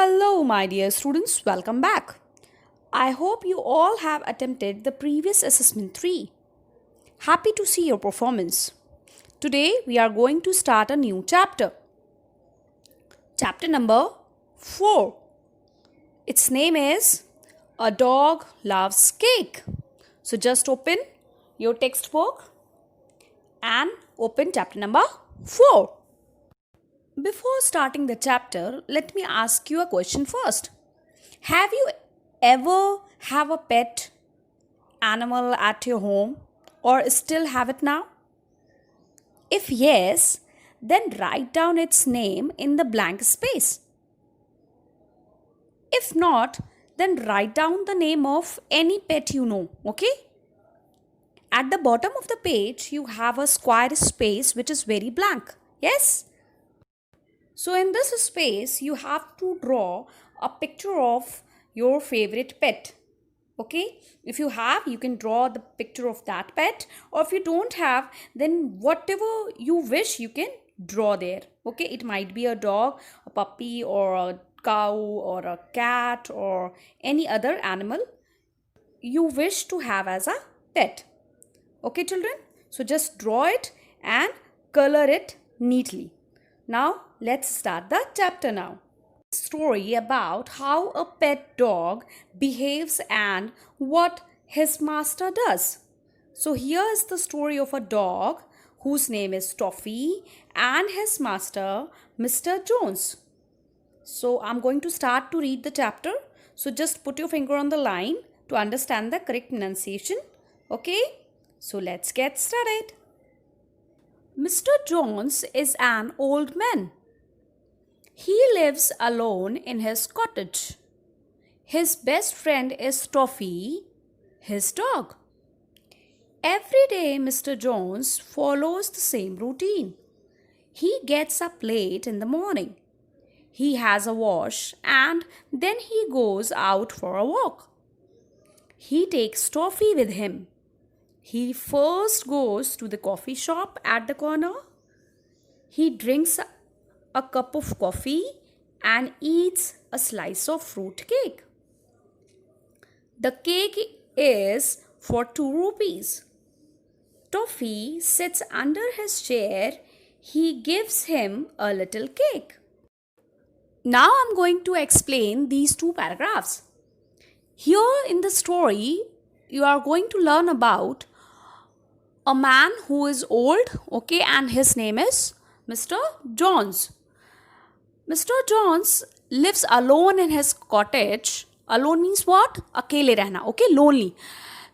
Hello, my dear students, welcome back. I hope you all have attempted the previous assessment 3. Happy to see your performance. Today, we are going to start a new chapter. Chapter number 4. Its name is A Dog Loves Cake. So, just open your textbook and open chapter number 4. Before starting the chapter, let me ask you a question first. Have you ever have a pet animal at your home or still have it now? If yes, then write down its name in the blank space. If not, then write down the name of any pet you know, okay? At the bottom of the page, you have a square space which is very blank. Yes? So in this space, you have to draw a picture of your favorite pet. Okay, if you have, you can draw the picture of that pet, or if you don't have, then whatever you wish you can draw there. Okay, it might be a dog, a puppy, or a cow, or a cat, or any other animal you wish to have as a pet. Okay, children, so just draw it and color it neatly. Now let's start the chapter now. Story about how a pet dog behaves and what his master does. So here is the story of a dog whose name is Toffee and his master Mr. Jones. So I'm going to start to read the chapter. So just put your finger on the line to understand the correct pronunciation. Okay? So let's get started. Mr. Jones is an old man. He lives alone in his cottage. His best friend is Toffee, his dog. Every day, Mr. Jones follows the same routine. He gets up late in the morning. He has a wash and then he goes out for a walk. He takes Toffee with him. He first goes to the coffee shop at the corner. He drinks a cup of coffee and eats a slice of fruit cake. The cake is for 2 rupees. Toffee sits under his chair. He gives him a little cake. Now I'm going to explain these 2 paragraphs. Here in the story, you are going to learn about a man who is old, okay, and his name is Mr. Jones. Mr. Jones lives alone in his cottage. Alone means what? Akele rehna, okay, lonely.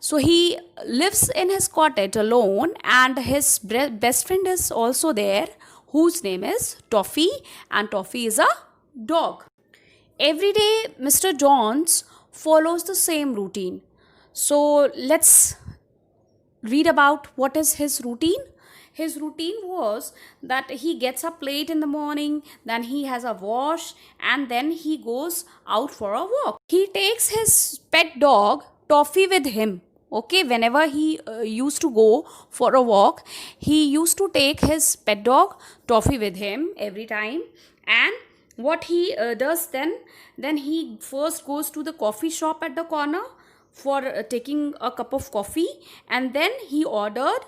So he lives in his cottage alone and his best friend is also there whose name is Toffee, and Toffee is a dog. Every day Mr. Jones follows the same routine. So let's read about what is his routine. His routine was that he gets up late in the morning, then he has a wash, and then he goes out for a walk. He takes his pet dog Toffee with him. Okay, whenever he used to go for a walk, he used to take his pet dog Toffee with him every time. And what he does then he first goes to the coffee shop at the corner for taking a cup of coffee, and then he ordered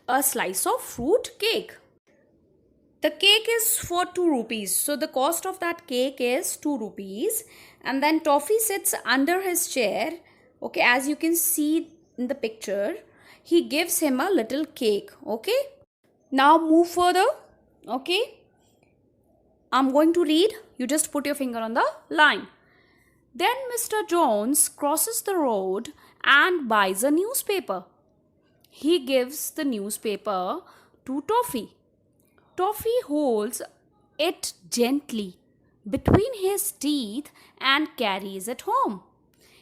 a slice of fruit cake. The cake is for 2 rupees. So the cost of that cake is 2 rupees. And then Toffee sits under his chair. Okay, as you can see in the picture, he gives him a little cake. Okay. Now move further. Okay. I'm going to read. You just put your finger on the line. Then Mr. Jones crosses the road and buys a newspaper. He gives the newspaper to Toffee. Toffee holds it gently between his teeth and carries it home.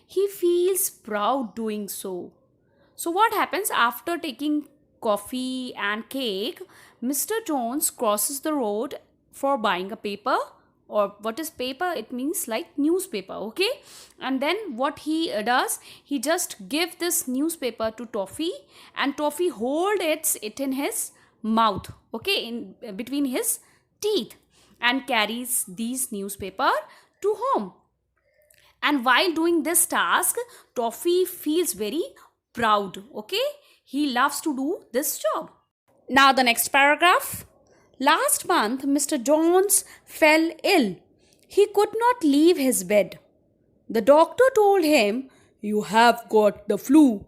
He feels proud doing so. So what happens after taking coffee and cake? Mr. Jones crosses the road for buying a paper. Or what is paper? It means like newspaper, okay? And then what he does, he just give this newspaper to Toffee, and Toffee hold it in his mouth, okay, in between his teeth. and carries these newspaper to home. And while doing this task, Toffee feels very proud. Okay, he loves to do this job. Now, the next paragraph. Last month, Mr. Jones fell ill. He could not leave his bed. The doctor told him, "You have got the flu."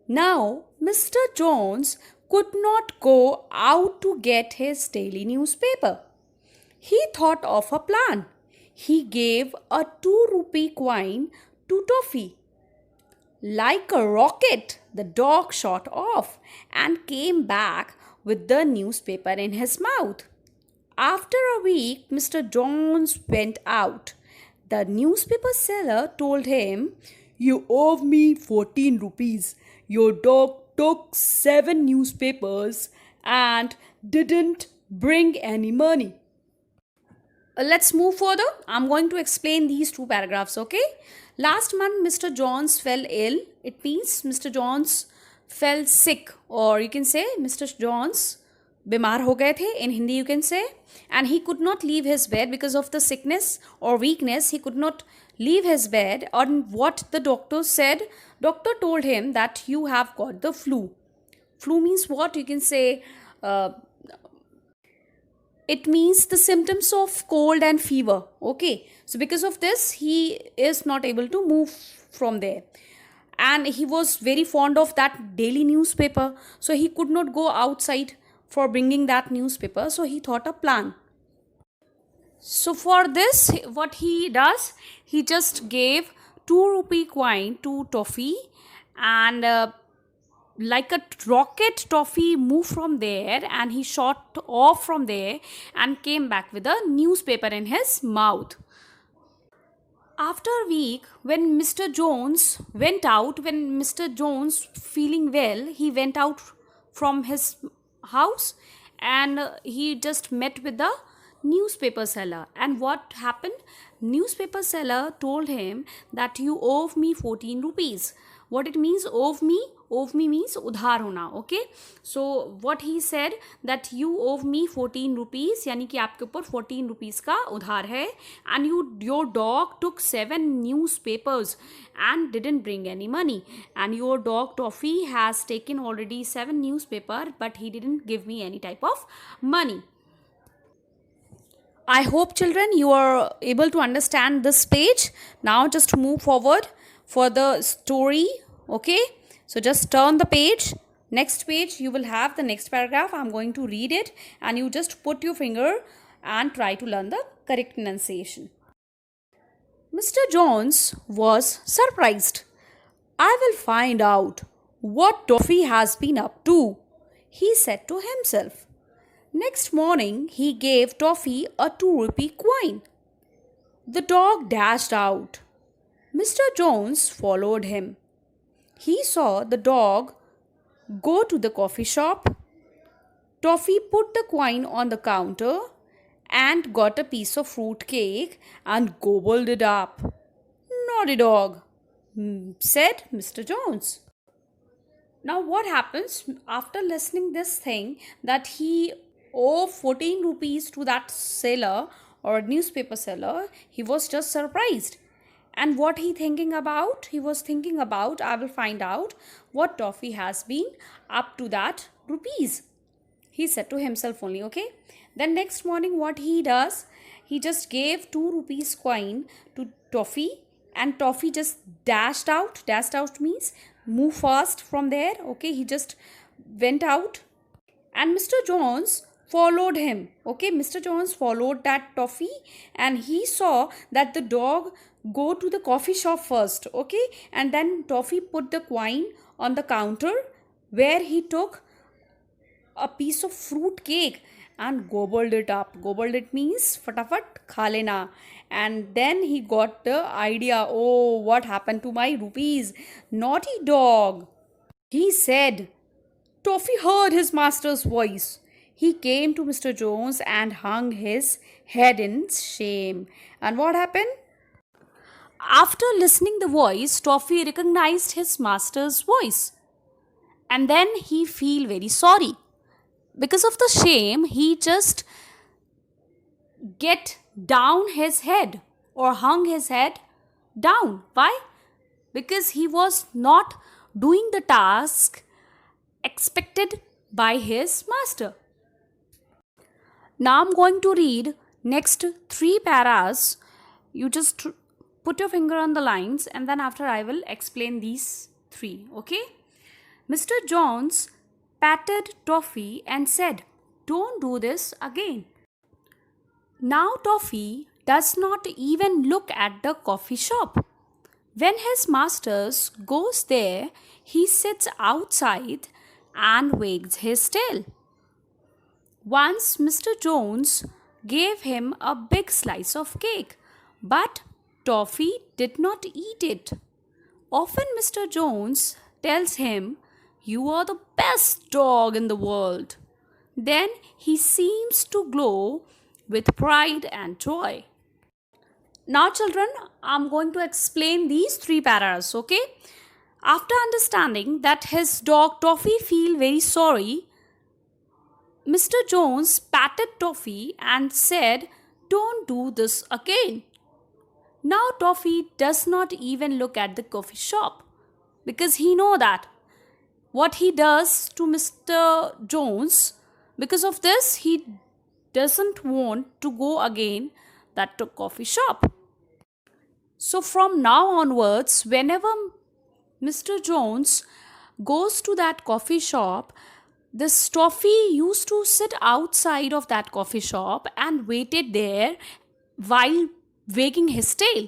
Now, Mr. Jones could not go out to get his daily newspaper. He thought of a plan. He gave a 2 rupee coin to Toffee. Like a rocket, the dog shot off and came back with the newspaper in his mouth. After a week, Mr. Jones went out. The newspaper seller told him, "You owe me 14 rupees. Your dog took 7 newspapers and didn't bring any money." Let's move further. I'm going to explain these two paragraphs, okay? Last month, Mr. Jones fell ill. It means Mr. Jones fell sick, or you can say Mr. Jones बीमार हो गए थे. In Hindi you can say. And he could not leave his bed because of the sickness or weakness. He could not leave his bed. And what the doctor said, doctor told him that you have got the flu. Flu means what? You can say it means the symptoms of cold and fever. Okay, so because of this, he is not able to move from there. And he was very fond of that daily newspaper, so he could not go outside for bringing that newspaper. So he thought a plan. So for this, what he does, he just gave 2 rupee coin to Toffee, and like a rocket, Toffee moved from there and he shot off from there and came back with a newspaper in his mouth. After a week, when Mr. Jones feeling well, he went out from his house and he just met with the newspaper seller. And what happened? Newspaper seller told him that you owe me 14 rupees. What it means, owe me means udhar hona. Okay, so what he said, that you owe me 14 rupees, यानी कि आपके ऊपर 14 rupees का उधार है. And your dog took 7 newspapers and didn't bring any money. And your dog Toffee has taken already 7 newspaper, but he didn't give me any type of money. I hope, children, you are able to understand this page. Now just move forward for the story. Okay, so just turn the page. Next page, you will have the next paragraph. I'm going to read it and you just put your finger and try to learn the correct pronunciation. Mr. Jones was surprised. "I will find out what Toffee has been up to," he said to himself. Next morning, he gave Toffee a 2 rupee coin. The dog dashed out. Mr. Jones followed him. He saw the dog go to the coffee shop. Toffee put the coin on the counter and got a piece of fruit cake and gobbled it up. "Naughty dog," said Mr. Jones. Now what happens after listening this thing, that he owed 14 rupees to that seller or newspaper seller, he was just surprised. And what he thinking about? He was thinking about, I will find out what Toffee has been up to that rupees. He said to himself only, okay. Then next morning what he does, he just gave 2 rupees coin to Toffee, and Toffee just dashed out. Dashed out means move fast from there. Okay, he just went out and Mr. Jones followed him. Okay, Mr. Jones followed that Toffee and he saw that the dog go to the coffee shop first. Okay, and then Toffee put the coin on the counter where he took a piece of fruit cake and gobbled it up. Gobbled it means fatafat kha lena. And then he got the idea, oh, what happened to my rupees? Naughty dog, he said. Toffee heard his master's voice. He came to Mr. Jones and hung his head in shame. And what happened? After listening the voice, Toffee recognized his master's voice. And then he feel very sorry. Because of the shame, he just get down his head or hung his head down. Why? Because he was not doing the task expected by his master. Now I'm going to read next 3 paras. You just put your finger on the lines and then after I will explain these 3. Okay? Mr. Jones patted Toffee and said, "Don't do this again." Now Toffee does not even look at the coffee shop. When his master goes there, he sits outside and wags his tail. Once Mr. Jones gave him a big slice of cake, but Toffee did not eat it. Often Mr. Jones tells him, "You are the best dog in the world." Then he seems to glow with pride and joy. Now, children, I'm going to explain these 3 paras, okay? After understanding that his dog Toffee feel very sorry, Mr. Jones patted Toffee and said, "Don't do this again." Now Toffee does not even look at the coffee shop because he know that what he does to Mr. Jones, because of this he doesn't want to go again that to coffee shop. So from now onwards, whenever Mr. Jones goes to that coffee shop, this Toffee used to sit outside of that coffee shop and waited there while wagging his tail.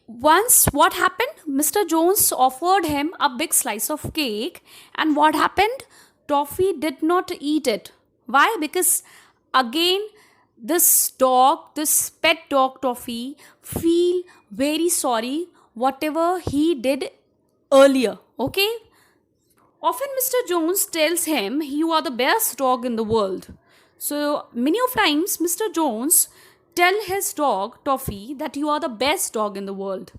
Once what happened? Mr. Jones offered him a big slice of cake, and what happened? Toffee did not eat it. Why? Because again this dog, this pet dog Toffee, feel very sorry whatever he did earlier. Okay? Often Mr. Jones tells him, "You are the best dog in the world." So many of times Mr. Jones tell his dog Toffee that you are the best dog in the world.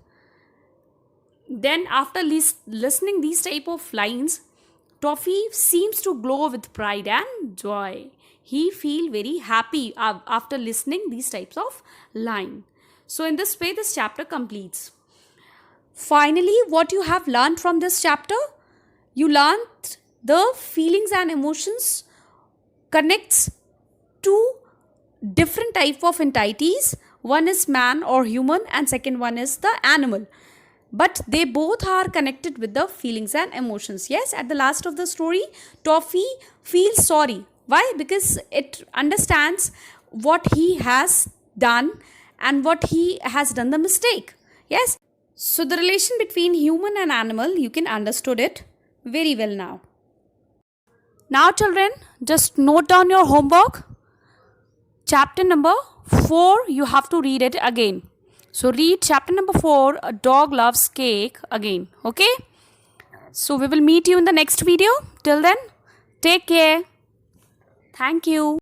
Then after listening these type of lines, Toffee seems to glow with pride and joy. He feel very happy after listening these types of line. So in this way this chapter completes. Finally, what you have learned from this chapter? You learned the feelings and emotions connects two different type of entities. One is man or human and second one is the animal. But they both are connected with the feelings and emotions. Yes, at the last of the story, Toffee feels sorry. Why? Because it understands what he has done and what he has done the mistake. Yes. So the relation between human and animal, you can understood it very well now. Now children, just note down your homework. Chapter number 4, you have to read it again. So read chapter number 4, A Dog Loves Cake again. Okay? So we will meet you in the next video. Till then, take care. Thank you.